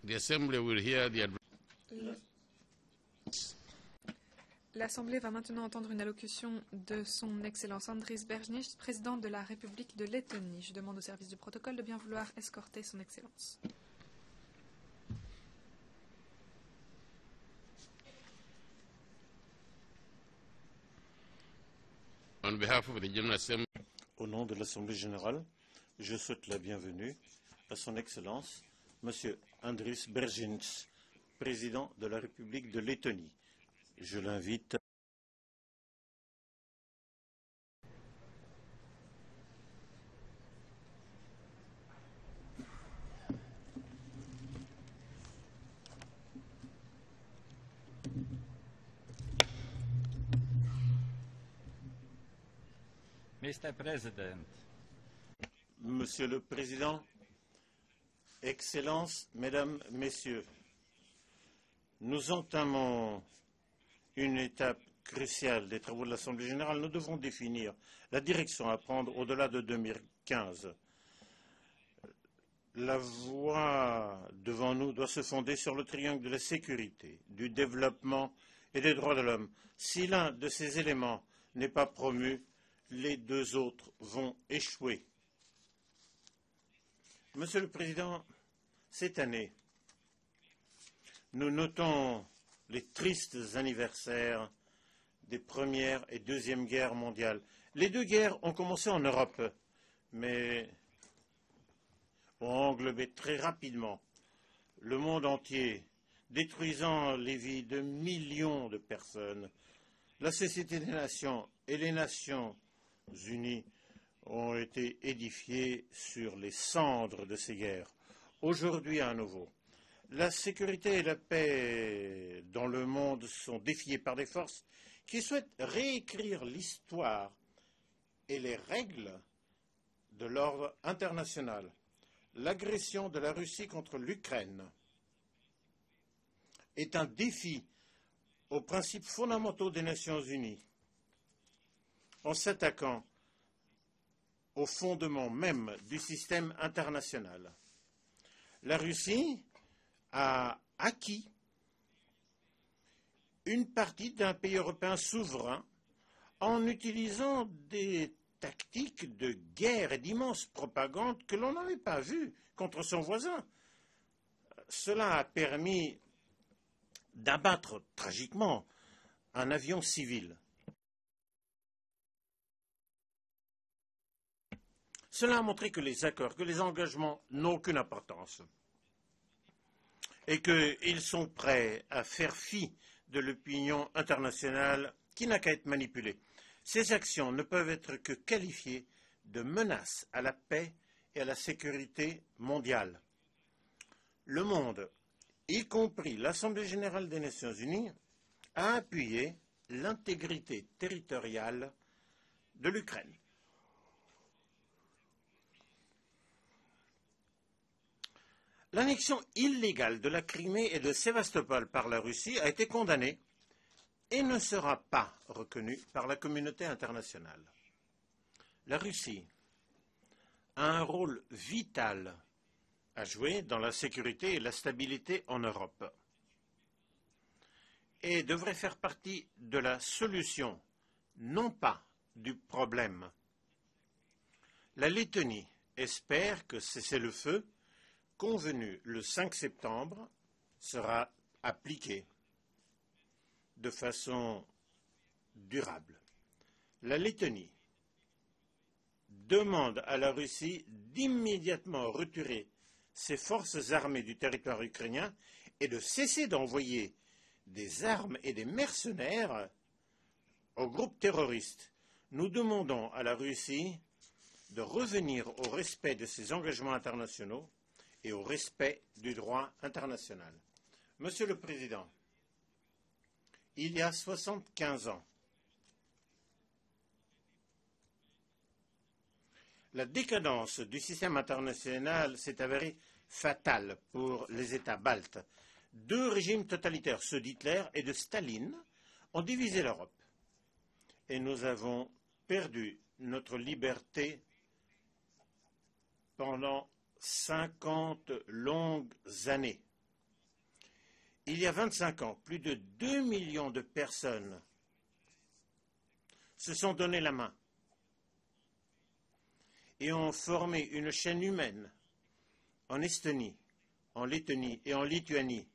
The Assembly will hear the L'Assemblée va maintenant entendre une allocution de son Excellence Andris Bēržņiņš, président de la République de Lettonie. Je demande au service du protocole de bien vouloir escorter son Excellence. On behalf of the General Assembly, Au nom de l'Assemblée générale, je souhaite la bienvenue à son Excellence, M. Andris Bēržņiņš, président de la République de Lettonie. Je l'invite. Mr. President, Monsieur le Président, Excellences, Mesdames, Messieurs, nous entamons une étape cruciale des travaux de l'Assemblée générale. Nous devons définir la direction à prendre au-delà de 2015. La voie devant nous doit se fonder sur le triangle de la sécurité, du développement et des droits de l'homme. Si l'un de ces éléments n'est pas promu, les deux autres vont échouer. Monsieur le Président, cette année, nous notons les tristes anniversaires des Première et Deuxième Guerres mondiales. Les deux guerres ont commencé en Europe, mais ont englobé très rapidement le monde entier, détruisant les vies de millions de personnes. La Société des Nations et les Nations Unies ont été édifiées sur les cendres de ces guerres. Aujourd'hui, à nouveau, la sécurité et la paix dans le monde sont défiées par des forces qui souhaitent réécrire l'histoire et les règles de l'ordre international. L'agression de la Russie contre l'Ukraine est un défi aux principes fondamentaux des Nations unies en s'attaquant au fondement même du système international. La Russie a acquis une partie d'un pays européen souverain en utilisant des tactiques de guerre et d'immense propagande que l'on n'avait pas vues contre son voisin. Cela a permis d'abattre tragiquement un avion civil. Cela a montré que les accords, que les engagements n'ont aucune importance et qu'ils sont prêts à faire fi de l'opinion internationale qui n'a qu'à être manipulée. Ces actions ne peuvent être que qualifiées de menaces à la paix et à la sécurité mondiale. Le monde, y compris l'Assemblée générale des Nations unies, a appuyé l'intégrité territoriale de l'Ukraine. L'annexion illégale de la Crimée et de Sébastopol par la Russie a été condamnée et ne sera pas reconnue par la communauté internationale. La Russie a un rôle vital à jouer dans la sécurité et la stabilité en Europe et devrait faire partie de la solution, non pas du problème. La Lettonie espère que cessez-le-feu convenu le 5 septembre sera appliqué de façon durable. La Lettonie demande à la Russie d'immédiatement retirer ses forces armées du territoire ukrainien et de cesser d'envoyer des armes et des mercenaires aux groupes terroristes. Nous demandons à la Russie de revenir au respect de ses engagements internationaux et au respect du droit international. Monsieur le Président, il y a 75 ans, la décadence du système international s'est avérée fatale pour les États baltes. Deux régimes totalitaires, ceux d'Hitler et de Staline, ont divisé l'Europe. Et nous avons perdu notre liberté pendant 50 longues années. Il y a 25 ans, plus de 2 millions de personnes se sont donné la main et ont formé une chaîne humaine en Estonie, en Lettonie et en Lituanie.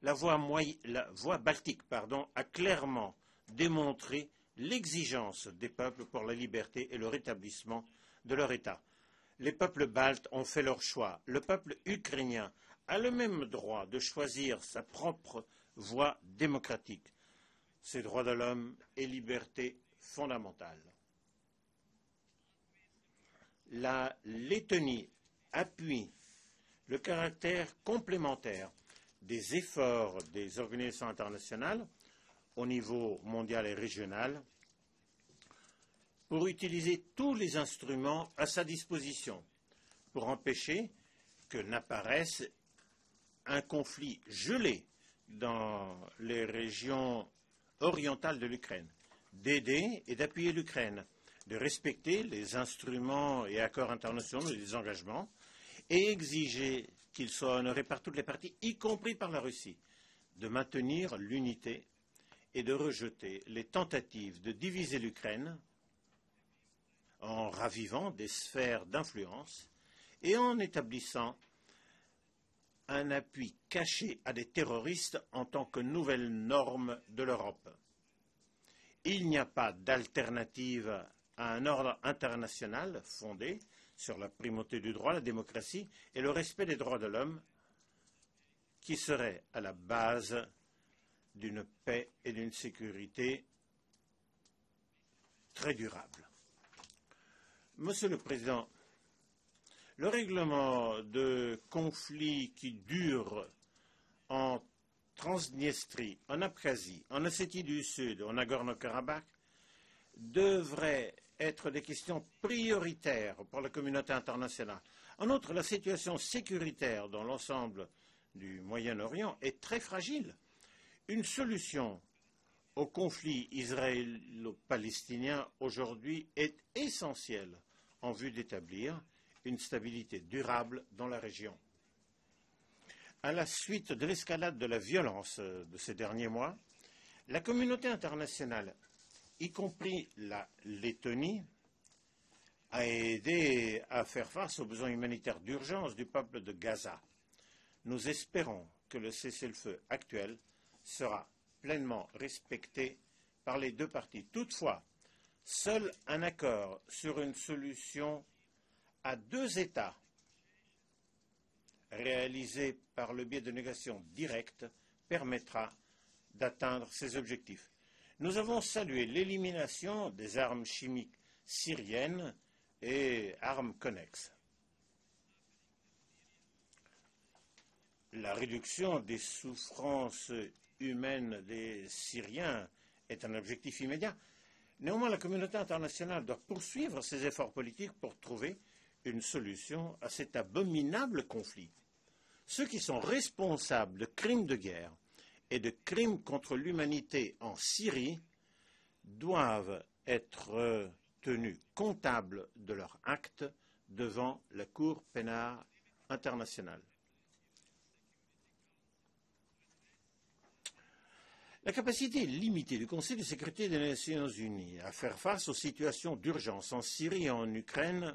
La voie baltique a clairement démontré l'exigence des peuples pour la liberté et le rétablissement de leur État. Les peuples baltes ont fait leur choix. Le peuple ukrainien a le même droit de choisir sa propre voie démocratique, ses droits de l'homme et libertés fondamentales. La Lettonie appuie le caractère complémentaire des efforts des organisations internationales au niveau mondial et régional pour utiliser tous les instruments à sa disposition pour empêcher que n'apparaisse un conflit gelé dans les régions orientales de l'Ukraine, d'aider et d'appuyer l'Ukraine, de respecter les instruments et accords internationaux et les engagements, et exiger qu'ils soient honorés par toutes les parties, y compris par la Russie, de maintenir l'unité et de rejeter les tentatives de diviser l'Ukraine en ravivant des sphères d'influence et en établissant un appui caché à des terroristes en tant que nouvelle norme de l'Europe. Il n'y a pas d'alternative à un ordre international fondé sur la primauté du droit, la démocratie et le respect des droits de l'homme qui serait à la base d'une paix et d'une sécurité très durables. Monsieur le Président, le règlement de conflits qui dure en Transnistrie, en Abkhazie, en Ossétie du Sud, en Nagorno-Karabakh devrait être des questions prioritaires pour la communauté internationale. En outre, la situation sécuritaire dans l'ensemble du Moyen-Orient est très fragile. Une solution au conflit israélo-palestinien aujourd'hui est essentielle en vue d'établir une stabilité durable dans la région. À la suite de l'escalade de la violence de ces derniers mois, la communauté internationale, y compris la Lettonie, a aidé à faire face aux besoins humanitaires d'urgence du peuple de Gaza. Nous espérons que le cessez-le-feu actuel sera pleinement respecté par les deux parties. Toutefois, seul un accord sur une solution à deux États réalisé par le biais de négociations directes permettra d'atteindre ces objectifs. Nous avons salué l'élimination des armes chimiques syriennes et armes connexes. La réduction des souffrances humaines des Syriens est un objectif immédiat. Néanmoins, la communauté internationale doit poursuivre ses efforts politiques pour trouver une solution à cet abominable conflit. Ceux qui sont responsables de crimes de guerre et de crimes contre l'humanité en Syrie doivent être tenus comptables de leurs actes devant la Cour pénale internationale. La capacité limitée du Conseil de sécurité des Nations unies à faire face aux situations d'urgence en Syrie et en Ukraine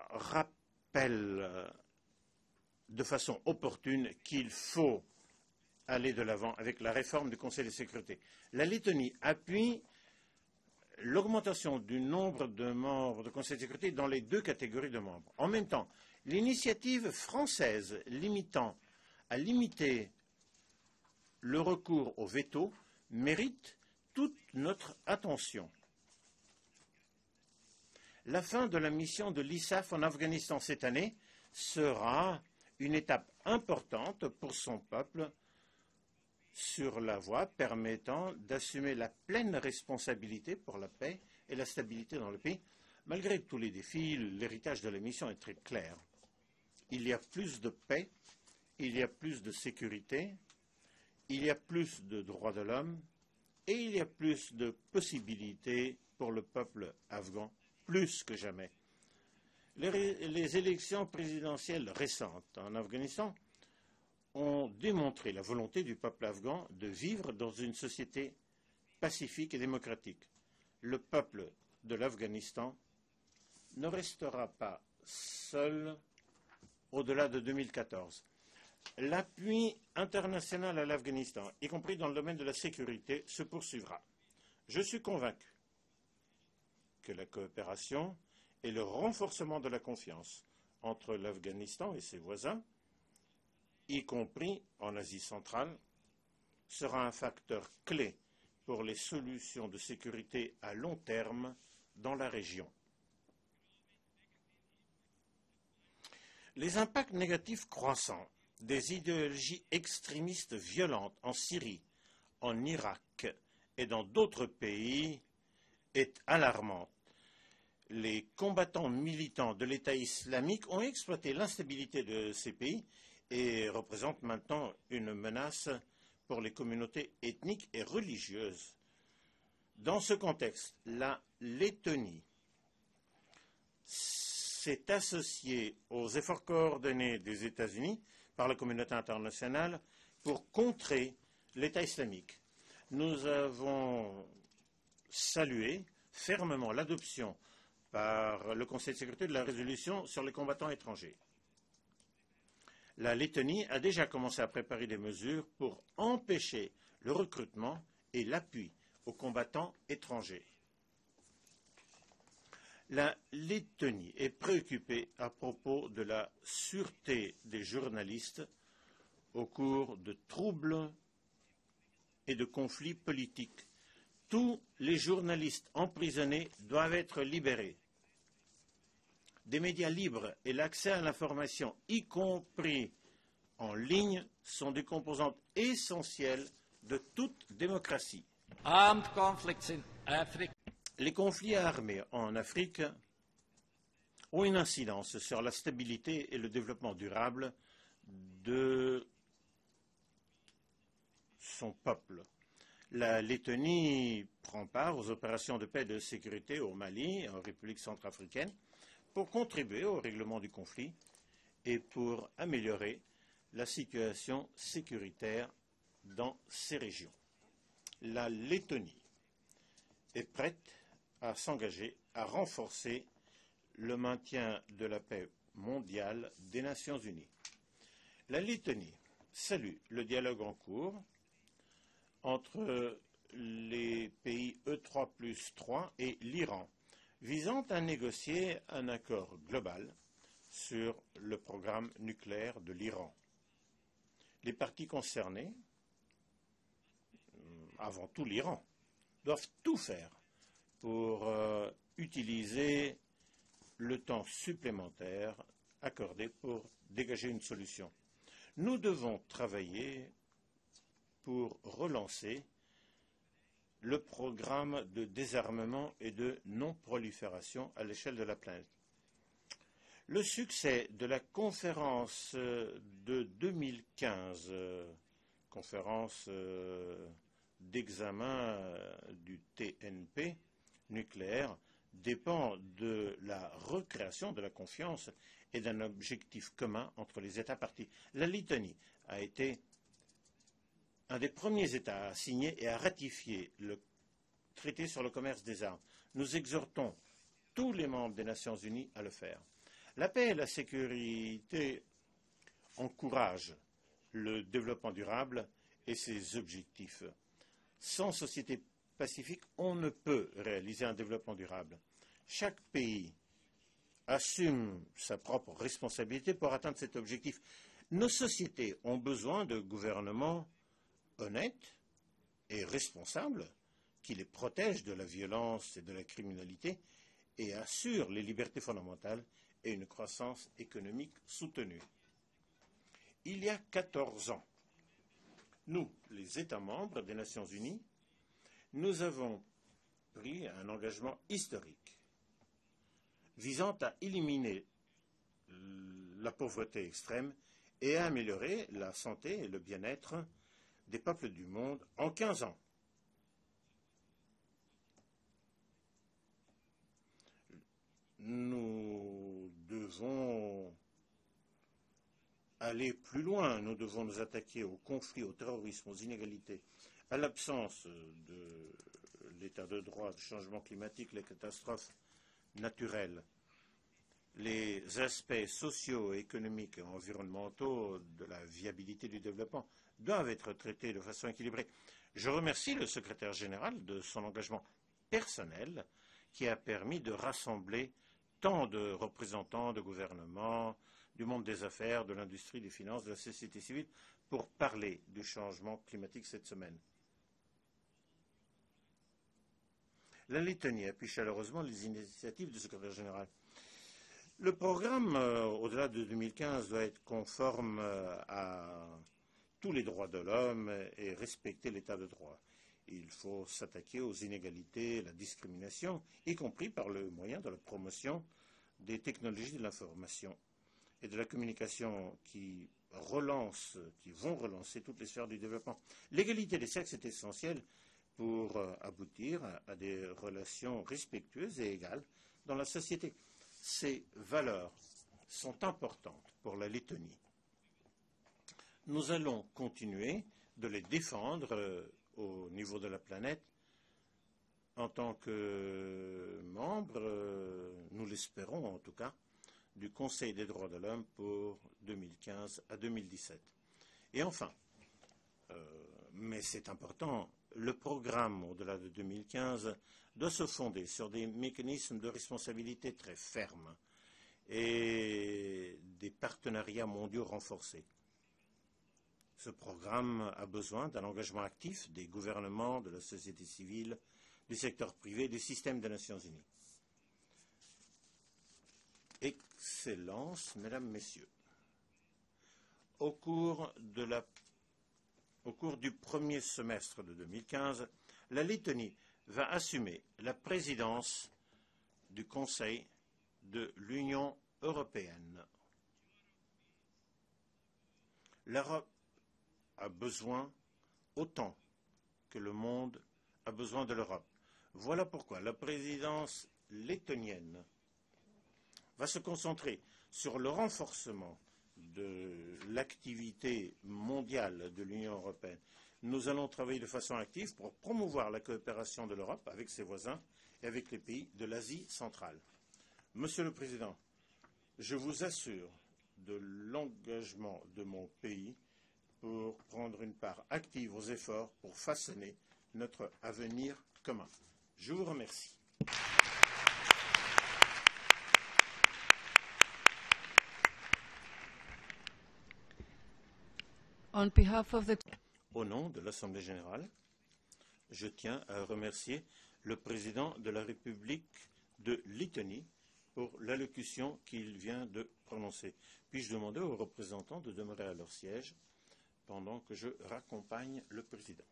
rappelle de façon opportune qu'il faut aller de l'avant avec la réforme du Conseil de sécurité. La Lettonie appuie l'augmentation du nombre de membres du Conseil de sécurité dans les deux catégories de membres. En même temps, l'initiative française à limiter le recours au veto mérite toute notre attention. La fin de la mission de l'ISAF en Afghanistan cette année sera une étape importante pour son peuple sur la voie permettant d'assumer la pleine responsabilité pour la paix et la stabilité dans le pays. Malgré tous les défis, l'héritage de la mission est très clair. Il y a plus de paix, il y a plus de sécurité, il y a plus de droits de l'homme et il y a plus de possibilités pour le peuple afghan, plus que jamais. Les élections présidentielles récentes en Afghanistan ont démontré la volonté du peuple afghan de vivre dans une société pacifique et démocratique. Le peuple de l'Afghanistan ne restera pas seul au-delà de 2014. L'appui international à l'Afghanistan, y compris dans le domaine de la sécurité, se poursuivra. Je suis convaincu que la coopération et le renforcement de la confiance entre l'Afghanistan et ses voisins, y compris en Asie centrale, sera un facteur clé pour les solutions de sécurité à long terme dans la région. Les impacts négatifs croissants des idéologies extrémistes violentes en Syrie, en Irak et dans d'autres pays est alarmante. Les combattants militants de l'État islamique ont exploité l'instabilité de ces pays et représentent maintenant une menace pour les communautés ethniques et religieuses. Dans ce contexte, la Lettonie s'est associée aux efforts coordonnés des États-Unis par la communauté internationale pour contrer l'État islamique. Nous avons salué fermement l'adoption par le Conseil de sécurité de la résolution sur les combattants étrangers. La Lettonie a déjà commencé à préparer des mesures pour empêcher le recrutement et l'appui aux combattants étrangers. La Lettonie est préoccupée à propos de la sûreté des journalistes au cours de troubles et de conflits politiques. Tous les journalistes emprisonnés doivent être libérés. Des médias libres et l'accès à l'information, y compris en ligne, sont des composantes essentielles de toute démocratie. Armed conflicts in Africa. Les conflits armés en Afrique ont une incidence sur la stabilité et le développement durable de son peuple. La Lettonie prend part aux opérations de paix et de sécurité au Mali, en République centrafricaine, pour contribuer au règlement du conflit et pour améliorer la situation sécuritaire dans ces régions. La Lettonie est prête à s'engager à renforcer le maintien de la paix mondiale des Nations Unies. La Lettonie salue le dialogue en cours entre les pays E3+3 et l'Iran, visant à négocier un accord global sur le programme nucléaire de l'Iran. Les parties concernées, avant tout l'Iran, doivent tout faire pour utiliser le temps supplémentaire accordé pour dégager une solution. Nous devons travailler pour relancer le programme de désarmement et de non-prolifération à l'échelle de la planète. Le succès de la conférence de 2015, conférence d'examen du TNP nucléaire, dépend de la recréation de la confiance et d'un objectif commun entre les États parties. La Lettonie a été un des premiers États à signer et à ratifier le traité sur le commerce des armes. Nous exhortons tous les membres des Nations Unies à le faire. La paix et la sécurité encouragent le développement durable et ses objectifs. Sans société pacifique, on ne peut réaliser un développement durable. Chaque pays assume sa propre responsabilité pour atteindre cet objectif. Nos sociétés ont besoin de gouvernements honnêtes et responsables qui les protègent de la violence et de la criminalité et assurent les libertés fondamentales et une croissance économique soutenue. Il y a 14 ans, nous, les États membres des Nations Unies, nous avons pris un engagement historique visant à éliminer la pauvreté extrême et à améliorer la santé et le bien-être des peuples du monde en 15 ans. Nous devons aller plus loin. Nous devons nous attaquer aux conflits, au terrorisme, aux inégalités, à l'absence de l'état de droit, le changement climatique, les catastrophes naturelles, les aspects sociaux, économiques et environnementaux de la viabilité du développement doivent être traités de façon équilibrée. Je remercie le secrétaire général de son engagement personnel qui a permis de rassembler tant de représentants de gouvernements, du monde des affaires, de l'industrie, des finances, de la société civile, pour parler du changement climatique cette semaine. La Lettonie appuie chaleureusement les initiatives du secrétaire général. Le programme, au-delà de 2015, doit être conforme à tous les droits de l'homme et respecter l'état de droit. Il faut s'attaquer aux inégalités, à la discrimination, y compris par le moyen de la promotion des technologies de l'information et de la communication qui vont relancer toutes les sphères du développement. L'égalité des sexes est essentielle pour aboutir à des relations respectueuses et égales dans la société. Ces valeurs sont importantes pour la Lettonie. Nous allons continuer de les défendre au niveau de la planète en tant que membres, nous l'espérons en tout cas, du Conseil des droits de l'homme pour 2015 à 2017. Et enfin, mais c'est important, le programme au-delà de 2015 doit se fonder sur des mécanismes de responsabilité très fermes et des partenariats mondiaux renforcés. Ce programme a besoin d'un engagement actif des gouvernements, de la société civile, du secteur privé, du système des Nations Unies. Excellences, Mesdames, Messieurs, au cours du premier semestre de 2015, la Lettonie va assumer la présidence du Conseil de l'Union européenne. L'Europe a besoin autant que le monde a besoin de l'Europe. Voilà pourquoi la présidence lettonienne va se concentrer sur le renforcement de l'activité mondiale de l'Union européenne. Nous allons travailler de façon active pour promouvoir la coopération de l'Europe avec ses voisins et avec les pays de l'Asie centrale. Monsieur le Président, je vous assure de l'engagement de mon pays pour prendre une part active aux efforts pour façonner notre avenir commun. Je vous remercie. On behalf of the... Au nom de l'Assemblée générale, je tiens à remercier le président de la République de Lettonie pour l'allocution qu'il vient de prononcer. Puis-je demander aux représentants de demeurer à leur siège pendant que je raccompagne le président.